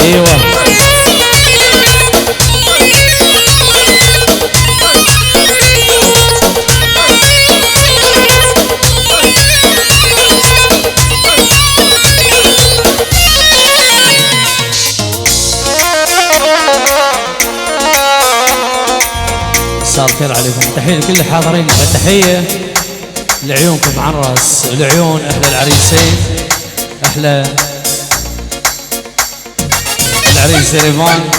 ايوه مساء الخير عليكم. تحية لكل الحاضرين، تحية لعيونكم عن راس العيون، احلى العريسين، احلى العريس زريفان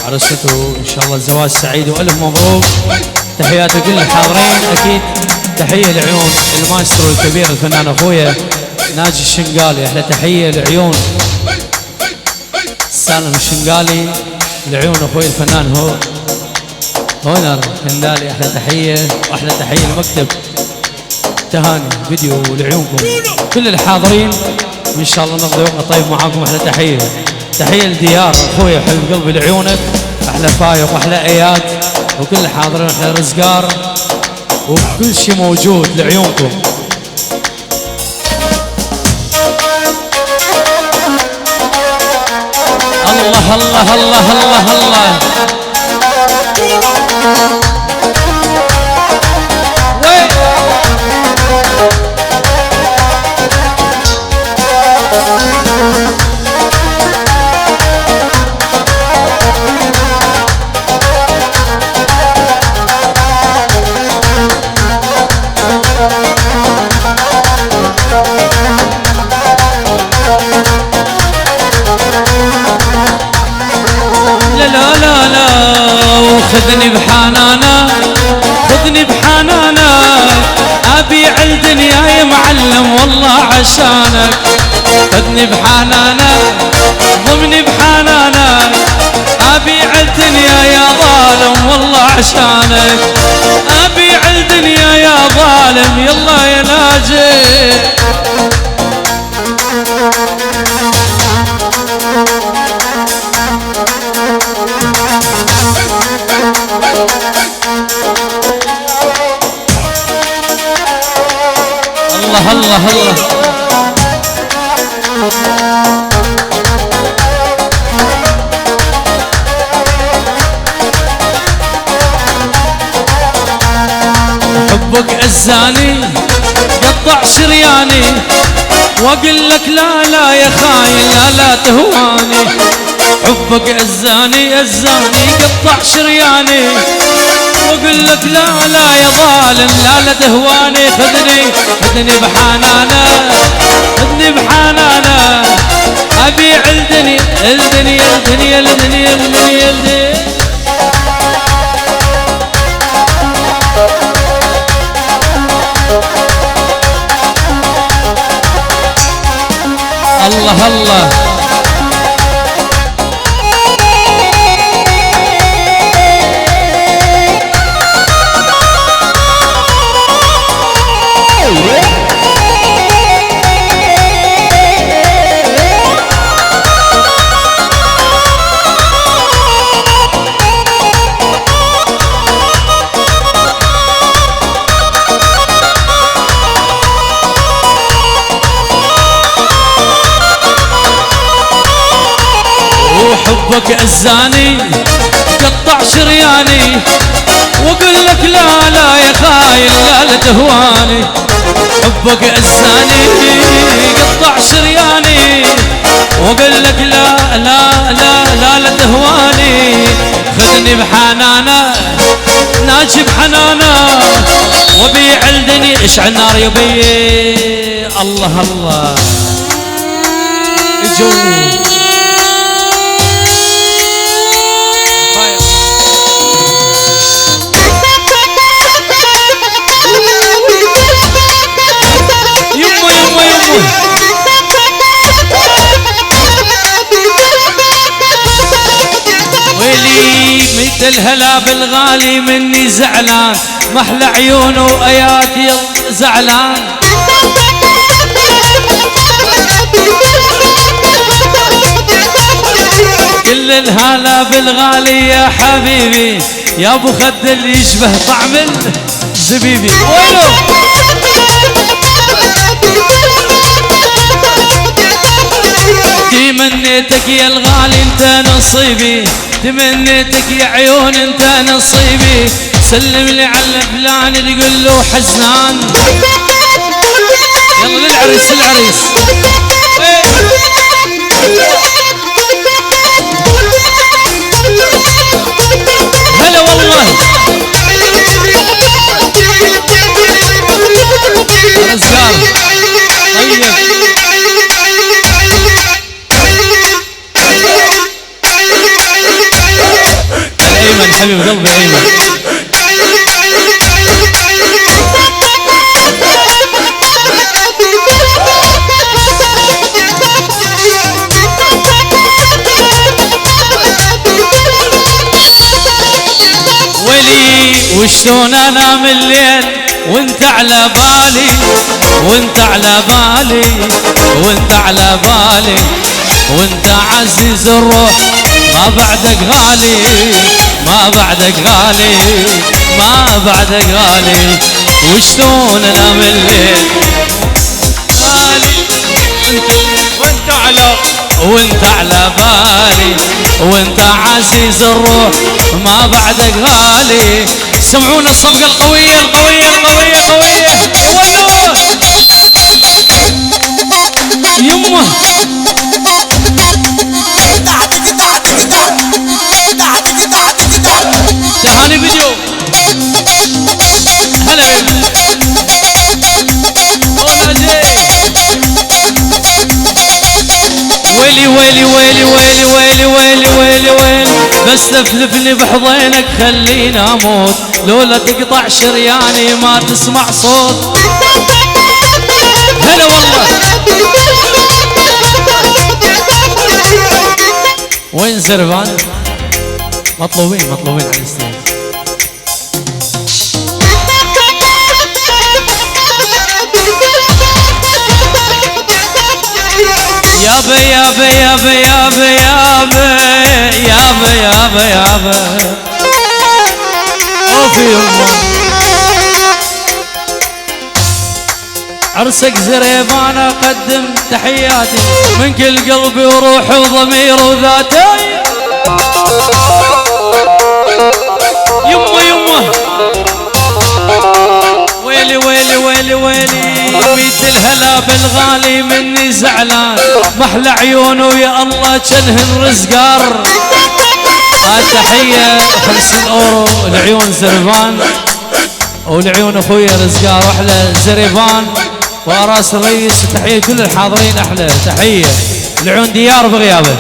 عروسته ان شاء الله الزواج سعيد والف مبروك. تحياتي لكل الحاضرين. اكيد تحية لعيون المايسترو الكبير الفنان اخويا ناجي الشنقالي، احلى تحية لعيون سالم الشنقالي، لعيون اخوي الفنان هو هونر هندالي، احلى تحيه. واحلى تحيه لمكتب تهاني فيديو لعيونكم كل الحاضرين، وان شاء الله نقضي وقت طيب معاكم. احلى تحيه، تحيه لديار اخوي حبيب قلبي لعيونك، احلى فايق واحلى اياد وكل الحاضرين، احلى رزقار وكل شيء موجود لعيونكم. الله الله الله الله الله خذني بحنانا خذني بحنانا ابيع الدنيا يا معلم والله عشانك. خذني بحنانا ضمني بحنانا ابيع الدنيا يا ظالم والله عشانك. ابيع الدنيا يا ظالم يلا يا ناجي. الله الله الله حبك أزاني قطع شرياني واقول لك لا لا يا خاين لا لا تهواني. حبك أزاني أزاني قطع شرياني واقول لك لا لا يا ظالم لا لا تهواني. خذني بحنانا خذني بحنانا ابيع الدنيا الدنيا الدنيا الدنيا الدنيا الدنيا. الله الله حبك أزاني قطع شرياني واقول لك لا لا يا خاين لا لا تهواني. حبك أزاني قطع شرياني واقول لك لا لا لا لا لا تهواني. خذني بحنانا ناجي بحنانا وبيع الدنيا اشعل نار يبي. الله الله جو ويلي ميت الهلا بالغالي مني زعلان محلى عيونه واياتي زعلان. كل الهلا بالغالي يا حبيبي يا ابو خد اللي يشبه طعم الزبيبي. ويلو دي منيتك يا الغالي انت نصيبي، تمنيتك يا عيون انت نصيبي. سلم لي على فلان تقول له حزنان. يلا للعريس للعريس. هلا والله رزقار طيب. ايمن حبيب قلبي ايمن. ويلي وشلون انام الليل وانت على بالي، وانت على بالي، وانت على بالي، وانت عزيز الروح ما بعدك غالي، ما بعدك غالي، ما بعدك غالي. وشلون انام الليل غالي وانت على، وانت على بالي، وانت عزيز الروح ما بعدك غالي. سمعونا الصفقة القوية القوية القوية قوية. يولوه يمه تهاني فيديو. هلا بيك ويلي ويلي ويلي ويلي ويلي ويلي ويلي ويلي. بس تفلفني بحضينك خليني اموت، لولا تقطع شرياني ما تسمع صوت. هلا والله. وين زربان؟ مطلوبين مطلوبين على الستيج. يابا يابا يابا يابا يابا يابا يابا يابا اوفي يما. عرسك زريبان اقدم تحياتي من كل قلبي وروحي وضميري وذاتي. يما يما ويلي ويلي ويلي ويلي. ميت الهلا بالغالي مني زعلان، محلى عيونه يا الله جنهن رزقار. تحية 50 اورو لعيون زربان ولعيون اخويا رزقار واحلى زريبان وراس الرئيس. تحية كل الحاضرين، احلى تحية لعيون ديار بغيابه.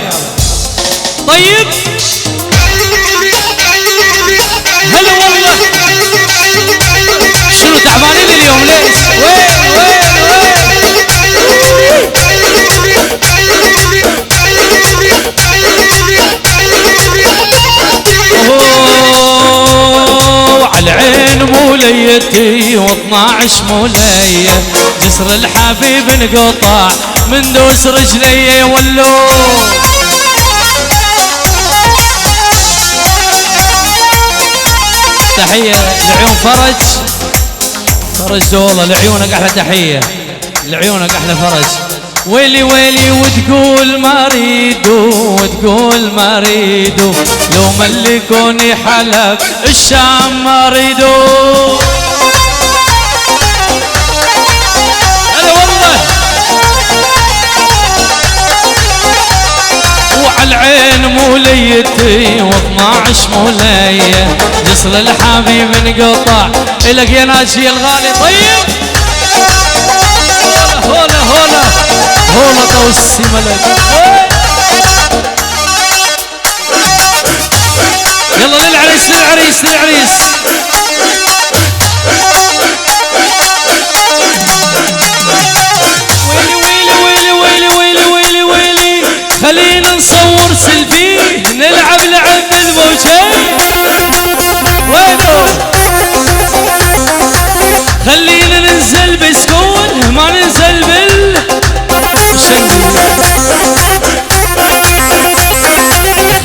طيب هلا والله. شنو تعبانين اليوم ليش؟ وين وين وين؟ اوه على العين موليتي و12 مولية، جسر الحبيب انقطع من دوس رجلي. ولو تحية لعيون فرج، فرج والله لعيونك احلى تحية، لعيونك احلى فرج. ويلي ويلي وتقول ما اريدو، وتقول ما اريدو، لو ملكوني حلب الشام ما اريدو. هلا والله. وعلى العين موليتي و12 مولية، جسر الحبيب انقطع الك يا ناجي الغالي. طيب هولا هولا هولا توسي ملك. يلا للعريس للعريس للعريس. ويلي ويلي ويلي ويلي ويلي ويلي ويلي. خلينا نصور سيلفي نلعب لعب الموجين. وينو خلينا ننزل بسكون ما ننزل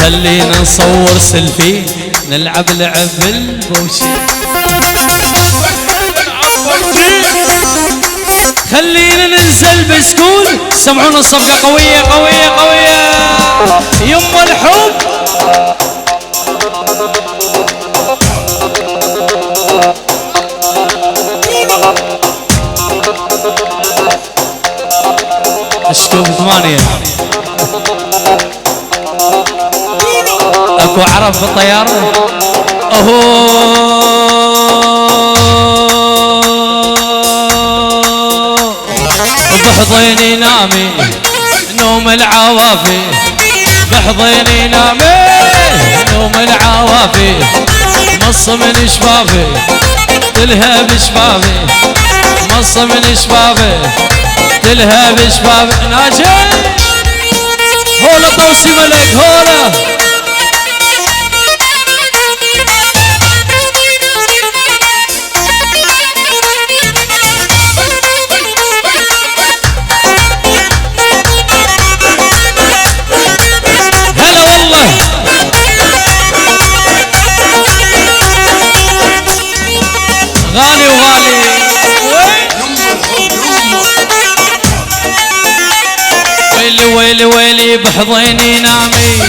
خلينا نصور سيلفي نلعب لعب البوشي. خلينا ننزل بسكون. سمعونا الصفقة قوية قوية قوية. يم الحب اشتوف 8 اكو عرب في الطيارة اهو بحضيني نامي نوم العوافي بحضيني نامي نوم العوافي مص من شفافي تلهب شفافي مص من شفافي تلهب شفافي ناجي هولا طوسي ملك هولا غالي وغالي ويلي ويلي ويلي بحضيني نامي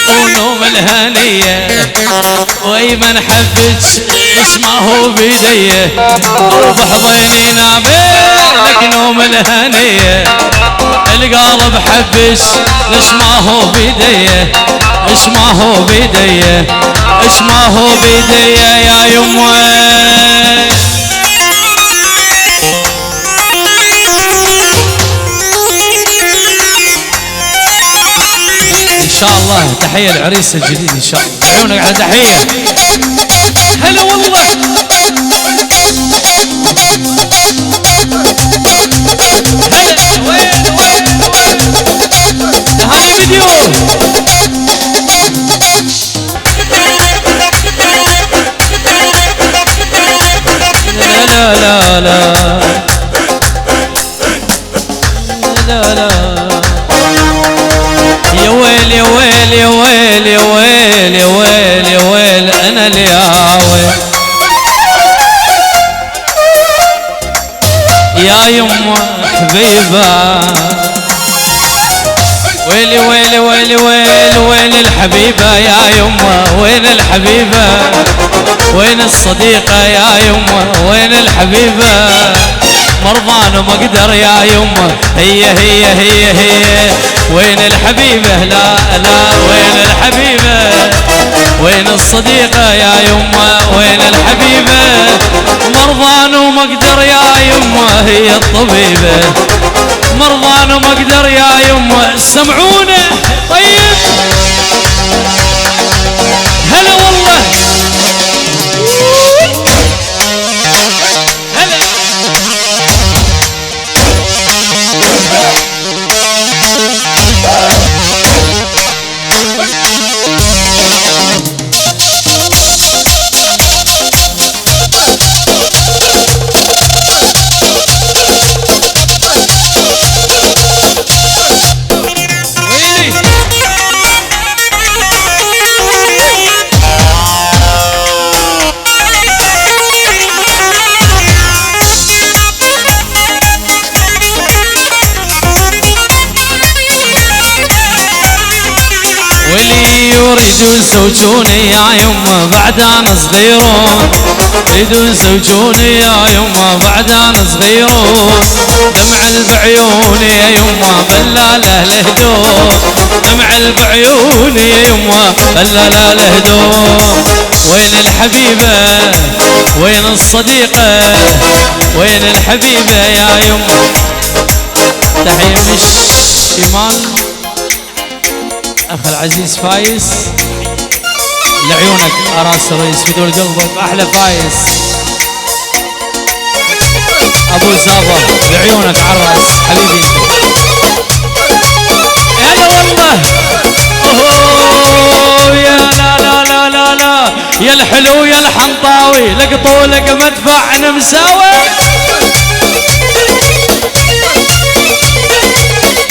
ونوم الهنية ويمن حبك بس ما هو بيديه وبحضيني نامي لك نوم الهنية القلب حبك ليش ما هو بيديه ايش ما هو بيديه ايش ما هو بيديه يا يمه ان شاء الله تحية العريس الجديد ان شاء الله عيونك على تحية هلا والله هلا وين هاي فيديو لا لا لا لا لا يا ويل يا ويل يا ويل يا ويل يا ويل يا ويل انا اللي يا يما حبيبه ويلي ويلي ويلي ويلي وين الحبيبه يا يما وين الحبيبه وين الصديقه يا يما وين الحبيبه مرضان وما اقدر يا يما هي وين الحبيبه لا لا وين الحبيبه وين الصديقه يا يما وين الحبيبه مرضان وما اقدر يا يما هي الطبيبه مرضان وما اقدر يا يما سمعونا طيب هلا والله هلا واللي يريدون زوجوني يا يما بعد انا صغيرون يريدون زوجوني يا يما بعد انا صغيرون دمع بعيوني يا يما بلاله الهدوم دمع بعيوني يا يما بلاله الهدوم وين الحبيبه وين الصديقه وين الحبيبه يا يما تحيه من الشمال اخ العزيز فايز لعيونك اراس الرئيس بدور قلبك احلى فايز ابو زابر لعيونك عراس حبيبي هلا والله اوه يا لا لا لا لا لا يا الحلو يا الحنطاوي لك طولك مدفع انا مساوي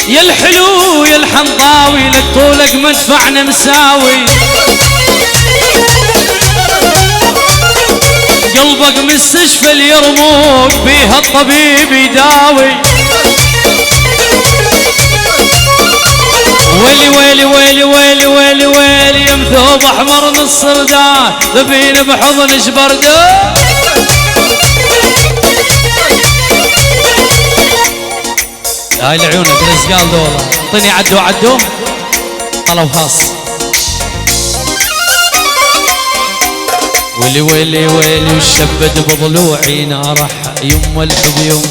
يا الحلو يا الحنطاوي لك طولك مدفعنا مساوي قلبك مستشفى اليرموك بيها الطبيب يداوي ويلي ويلي ويلي ويلي ويلي ويلي يم ثوب احمر من الصردان ذبين بحضن شبردان. هاي لعيونك الاسقال دول اعطيني عدو عدو طلب خاص. ويلي ويلي ويلي وشبد بضلوعي نارح يم الحب يم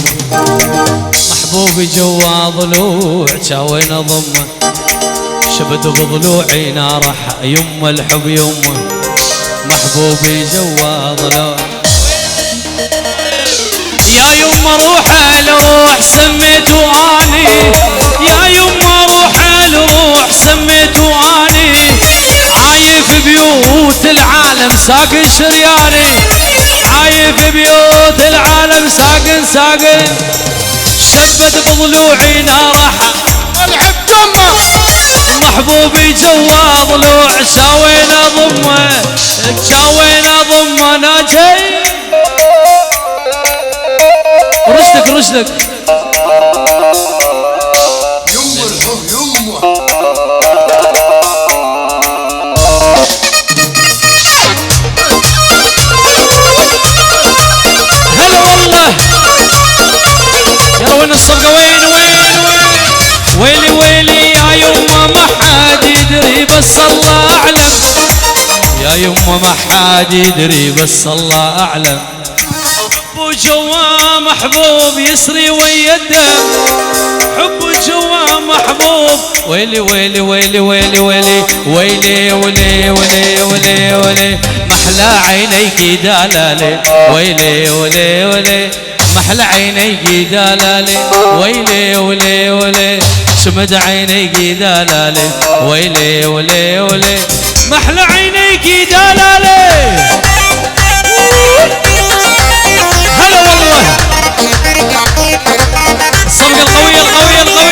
محبوبي جوا ضلوع شاوين ضمه شبد بضلوعي نارح يم الحب يم محبوبي جوا ضلوع. يا يما روح الروح سميتو اني يا يما روح الروح سميتو اني عايف بيوت العالم ساقن شرياني عايف بيوت العالم ساقن شبد بضلوعي نارحة والحب جمه محبوبي جوا ضلوع شاوين ضمه ناجي رشدك يمه الحب يمه. هلا والله يا وين الصفقة وين ويلي ويلي يا يما ما حد يدري بس الله اعلم يا يما ما حد يدري بس الله اعلم. حب جوا محبوب يسري ويا الدم حب جوا محبوب ويلي ويلي ويلي ويلي ويلي ويلي ويلي ويلي ويلي ويلي محلى عينيك دلالي ويلي ويلي ويلي محلى عينيك دلالي ويلي ويلي ويلي شمد عينيك دلالي ويلي ويلي ويلي محلى عينيك دلالي. هلا والله الصفقة القوية يمه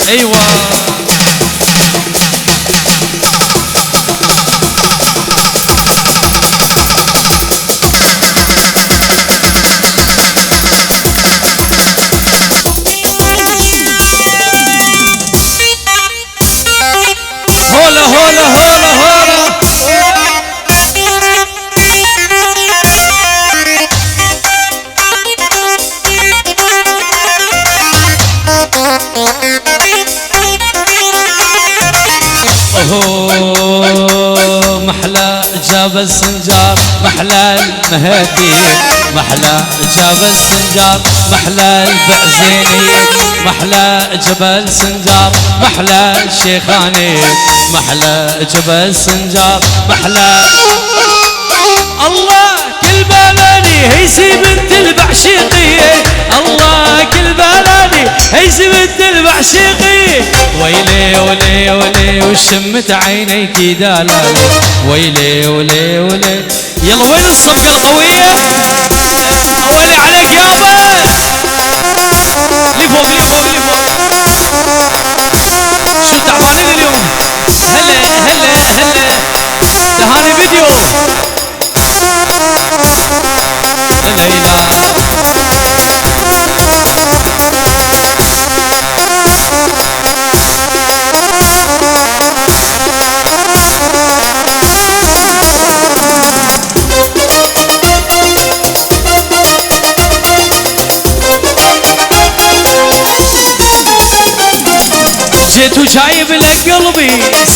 ايوه هولا محلى جاب السنجار محلى المهدي محلى جاب السنجار محلى البعزيني محلى جبل سنجار محلى الشيخاني محلى جبل سنجار محلى الله كل بلدي هيسي بنت البعشيقية الله كل بلدي هيسي بنت البعشيقية ويلي ويلي ويلي وشمت عينيك دلالي ويلي ويلي ويلي. يلا وين الصفقة القوية أولي عليك يابا لفوق شو تعبانين اليوم هلا تهاني فيديو الليلة جيت وجايب لك قلبي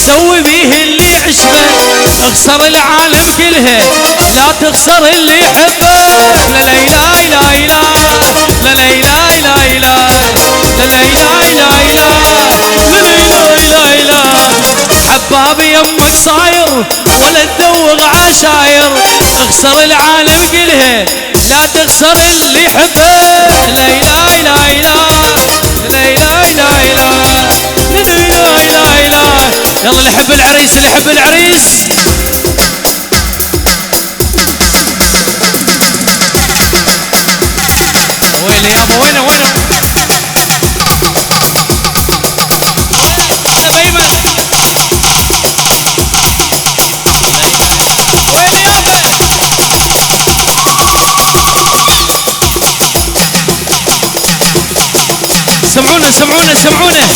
سوي بيه اللي عشبه اخسر العالم كلها لا تخسر اللي يحبه لا لا لا لا لا لا لا لا لا لا حبابي يمك صاير ولا تدوغ عشاير اخسر العالم كلها لا تخسر اللي يحبه لا لا لا لا لا لا يلا اللي يحب العريس اللي يحب العريس ويلي يابا وينه سمعونا سمعونا.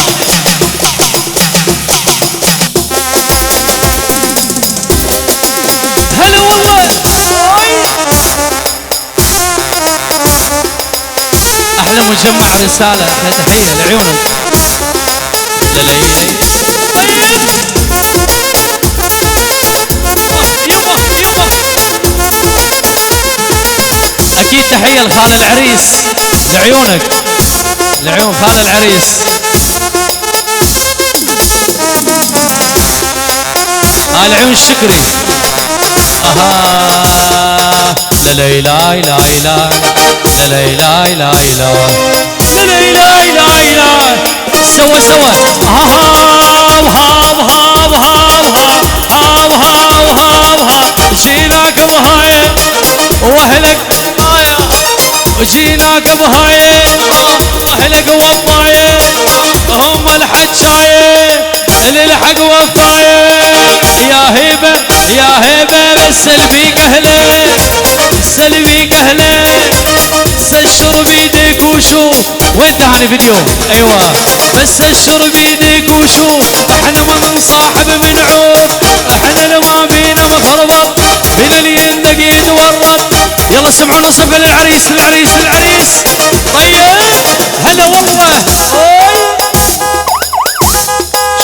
هلا والله. احلى مجمع رسالة، تحية لعيونك لليلي. اكيد تحية لخال العريس لعيونك، لعيون خال العريس. العيون الشكري. اها لا لا لا لا لا لا لا لا لا لا لا سوا سوا. جيناك بهاي واهلك هايا، وجيناك بهاي اهلك وفاية، هم الحجاية للحق وفاية. يا هيبة يا هيبة سلبيك اهله، سلبيك اهله، سشر بيدك وشوف. وين تهاني فيديو؟ ايوه بس سشر بيدك وشوف. احنا ما نصاحب من عوف، احنا ما بينا مخربط، من اللي يندقيد ورط. يلا سمعونا صفقة للعريس العريس العريس. طيب هلا والله.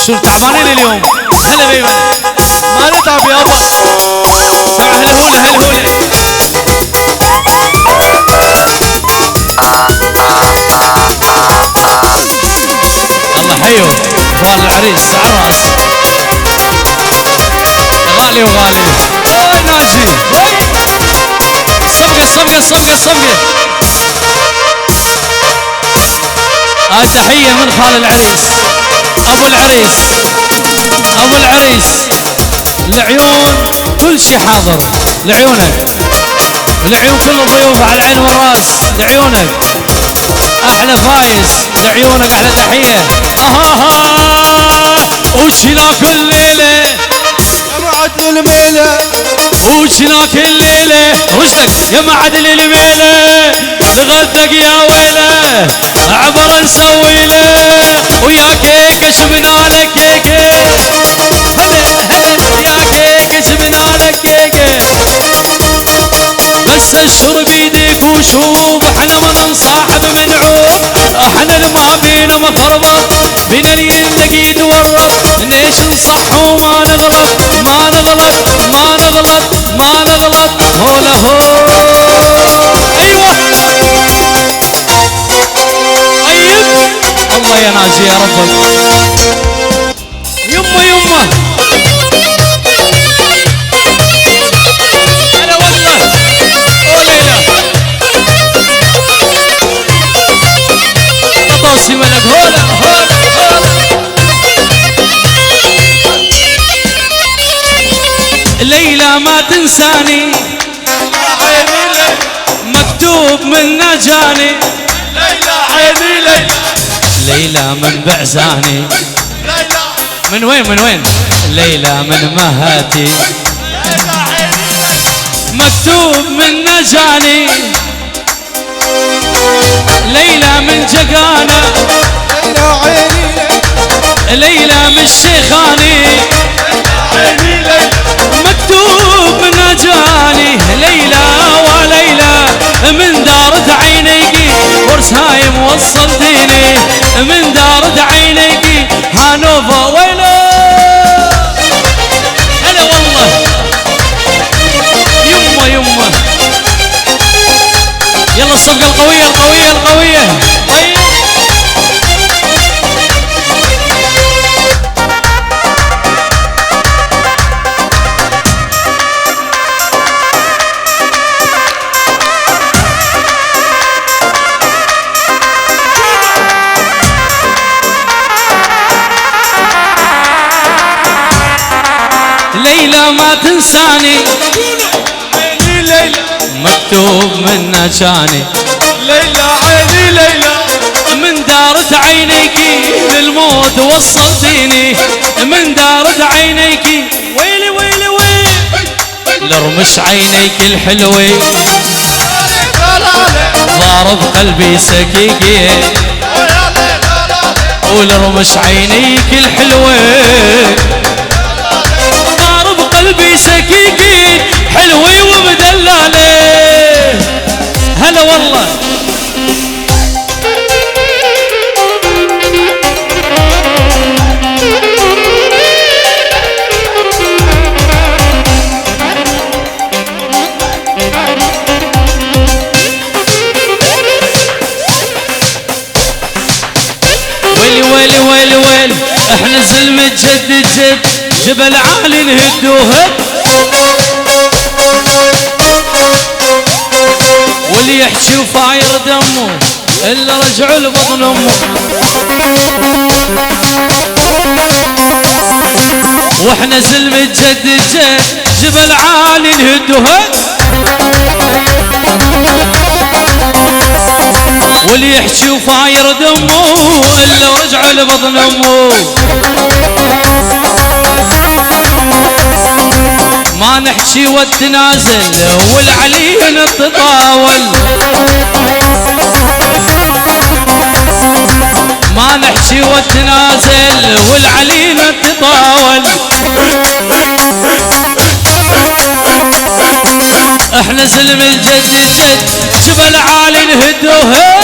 شو تعبانين اليوم؟ هلا بيبا. ما نتعب يابا. هلهولة هلهولة. الله حيو اخوان العريس عراس غالي وغالي. ناجي صفقة صفقة صفقة صفقة. تحية من خال العريس ابو العريس، ابو العريس العيون كل شي حاضر لعيونك، لعيون كل الضيوف على العين والراس لعيونك. احلى فايز لعيونك، احلى تحية. وشنا كل ليلة يا معدل الميلة، وشنا كل ليلة رشدك يا معدل الميلة. نغدق يا ويله عبر نسوي له، ويا كيك جبنا لك كيكه. يا كيك جبنا لك كيكه. بس الشرب بيدك وشوف، احنا ما ننصاحب من عوف، احنا ما بينا مخربط، بينا اللي ينلقي يتورط. ليش نصح وما نغلط، ما نغلط ما نغلط ما نغلط. هولا هو ايوه. طيب الله يا ناجي يا ربك. يمه يمه هلا والله. وليلة طاسي ملك. هولا هولا هولا. ليلى ما تنساني، مكتوب منا جاني. ليلى عيني ليلى، ليلى من بعزاني. ليلى من وين من وين؟ ليلى من مهاتي، ليلى عيني ليلى، مكتوب منا جاني. ليلى من جقانة، ليلى عيني ليلى، ليلى من الشيخاني. عيني ليلى، مكتوب من جاني. ليلى وليلى من دارة عينيكي، ورس هاي موصل ديني. من دارة عينيكي هانوفا ويلا. هلا والله. يمه يمه. يلا الصفقة القوية القوية القوية. طيب ليلى ما تنساني. عيني ليلى، مكتوب منا جاني. ليلى عيني ليلى، من دارة عينيكي للموت وصلتيني. من دارة عينيكي ويلي ويلي ويلي. لرمش عينيك الحلوة ضارب قلبي سكيكي. ولرمش عينيك الحلوين ضارب قلبي سكيكين حلوي ومدلالي هلا والله ويلي ويلي ويلي احنا زلمة جد جد جبل عالي نهدوها واللي يحكي وفاير دمه الا رجعوا لبطن امه واحنا زلمة جد جد جبل عالي نهدوها واللي يحكي وفاير دمه الا رجع لبطن امه ما نحكي والتنازل والعلينا تطاول ما نحكي والتنازل والعلينا تطاول احنا زلم الجد الجد جبل عالي نهدوها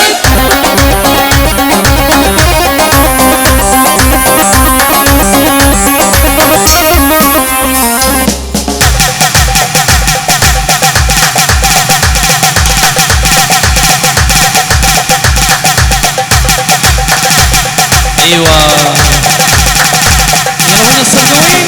ايوه يلا الصدوين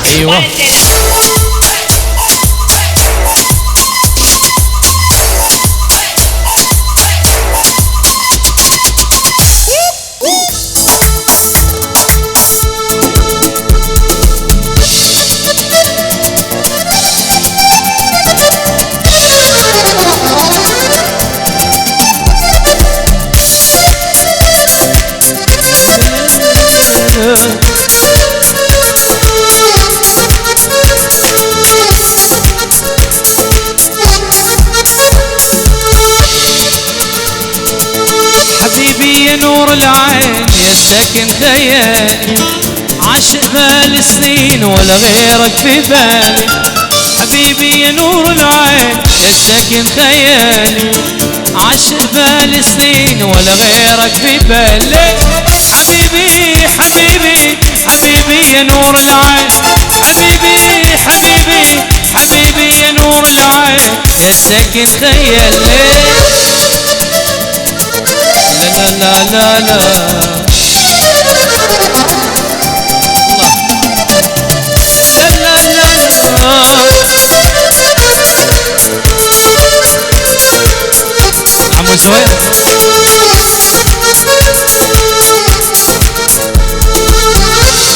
ايوه حبيبي يا نور العين يا ساكن خيالي عاشق بالي سنين ولا غيرك في بالي حبيبي يا نور العين يا ساكن خيالي عاشق بالي سنين ولا غيرك في بالي حبيبي حبيبي حبيبي يا نور العين حبيبي حبيبي حبيبي يا نور العين يا ساكن خيالي لا لا لا لا لا لا عمو زوير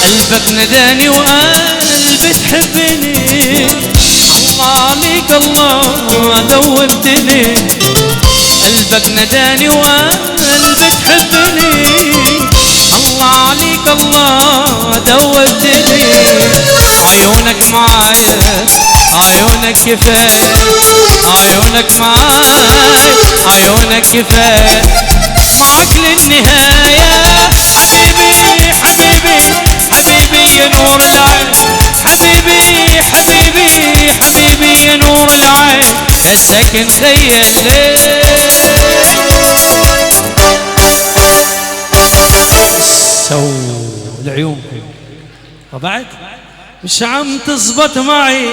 قلبك نداني وقلبي تحبني الله عليك الله دوبتني قلبك نداني وقلبي تحبني الله عليك الله دوبتني عيونك معايا عيونك كفاية عيونك معايا عيونك كفاية معك للنهاية حبيبي حبيبي حبيبي يا نور العين حبيبي حبيبي حبيبي يا نور العين يا ساكن خيالي سو العيون وبعد مش عم تزبط معي